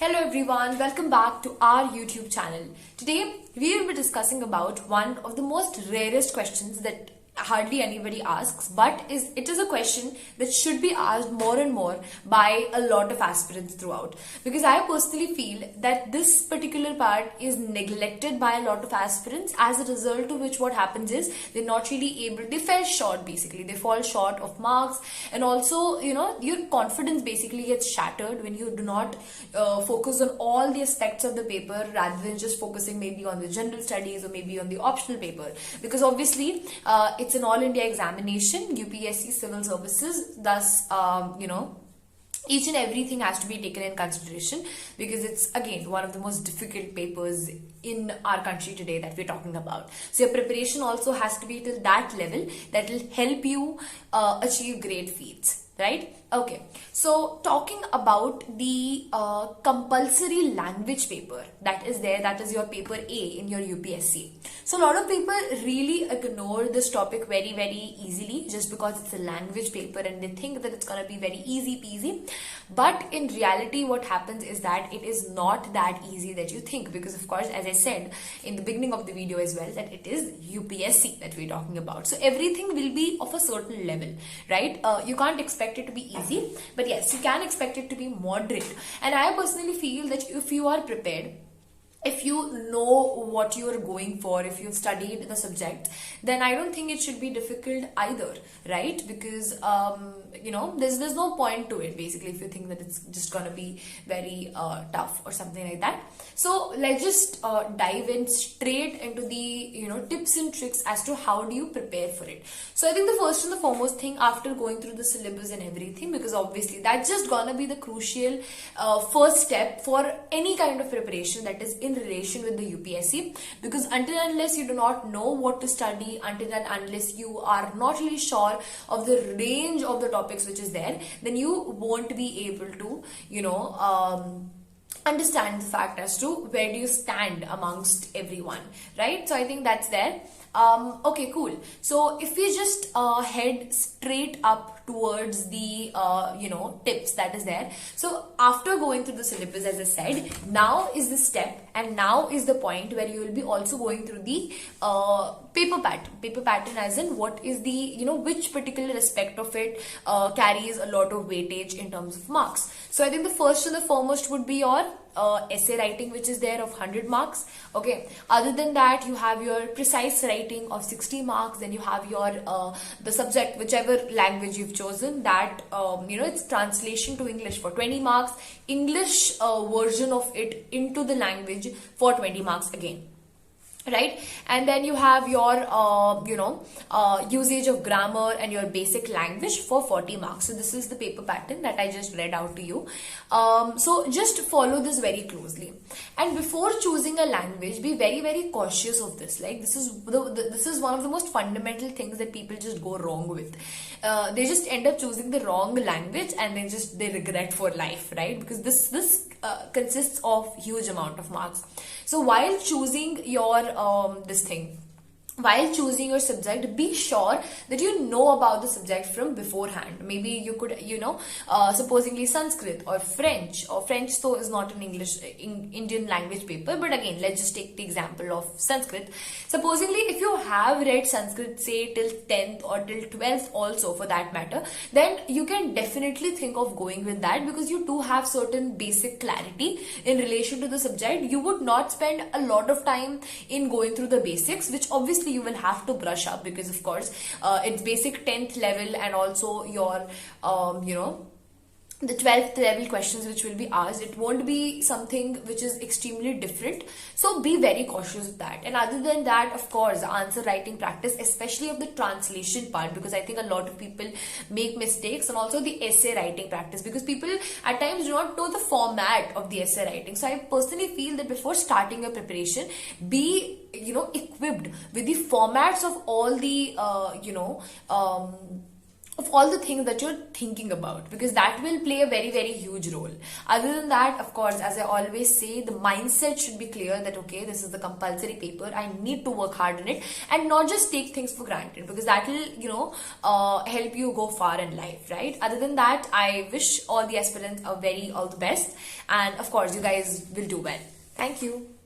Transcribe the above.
Hello everyone, welcome back to our YouTube channel. Today we will be discussing about one of the most rarest questions that hardly anybody asks, but it is a question that should be asked more and more by a lot of aspirants throughout, because I personally feel that this particular part is neglected by a lot of aspirants, as a result of which what happens is they're not really able, they fell short, basically they fall short of marks, and also your confidence basically gets shattered when you do not focus on all the aspects of the paper rather than just focusing maybe on the general studies or maybe on the optional paper, because obviously it's an all India examination, UPSC Civil Services, thus each and everything has to be taken in consideration, because it's again one of the most difficult papers in our country today that we're talking about. So your preparation also has to be till that level that will help you achieve great feats, right? Okay, so talking about the compulsory language paper that is there, that is your paper A in your UPSC. So a lot of people really ignore this topic very easily just because it's a language paper and they think that it's gonna be very easy peasy. But in reality what happens is that it is not that easy that you think, because of course, as I said in the beginning of the video as well, that it is UPSC that we're talking about. So everything will be of a certain level, right? You can't expect it to be easy, but yes, you can expect it to be moderate. And I personally feel that if you are prepared, if you know what you are going for, if you've studied the subject, then I don't think it should be difficult either, right? Because there's no point to it basically if you think that it's just gonna be very tough or something like that. So let's just dive in straight into the tips and tricks as to how do you prepare for it. So I think the first and the foremost thing after going through the syllabus and everything, because obviously that's just gonna be the crucial first step for any kind of preparation that is in relation with the UPSC, because until and unless you do not know what to study, until and unless you are not really sure of the range of the topics which is there, then you won't be able to understand the fact as to where do you stand amongst everyone, right? So I think that's there. Okay, cool. So if we just head straight up towards the tips that is there. So after going through the syllabus, as I said, now is the step and now is the point where you will be also going through the paper pattern as in what is the which particular aspect of it carries a lot of weightage in terms of marks. So I think the first and the foremost would be your essay writing, which is there of 100 marks. Okay, other than that you have your precise writing of 60 marks. Then you have your the subject, whichever language you've chosen, that it's translation to English for 20 marks, English version of it into the language for 20 marks again, right? And then you have your usage of grammar and your basic language for 40 marks. So this is the paper pattern that I just read out to you. So just follow this very closely, and before choosing a language, be very cautious of this. Like this is one of the most fundamental things that people just go wrong with. They just end up choosing the wrong language and then they regret for life, right? Because this consists of huge amount of marks. So while choosing your while choosing your subject, be sure that you know about the subject from beforehand. Maybe you could, supposingly Sanskrit or French so is not an Indian language paper, but again, let's just take the example of Sanskrit. Supposingly, if you have read Sanskrit, say till 10th or till 12th also for that matter, then you can definitely think of going with that, because you do have certain basic clarity in relation to the subject. You would not spend a lot of time in going through the basics, which obviously you will have to brush up, because of course it's basic 10th level and also your the 12th level questions which will be asked. It won't be something which is extremely different, so be very cautious of that. And other than that, of course, answer writing practice, especially of the translation part, because I think a lot of people make mistakes, and also the essay writing practice, because people at times do not know the format of the essay writing. So I personally feel that before starting your preparation, be equipped with the formats of all the of all the things that you're thinking about, because that will play a very, very huge role. Other than that, of course, as I always say, the mindset should be clear that okay, this is the compulsory paper, I need to work hard on it, and not just take things for granted, because that will, help you go far in life, right? Other than that, I wish all the aspirants all the best, and of course you guys will do well. Thank you.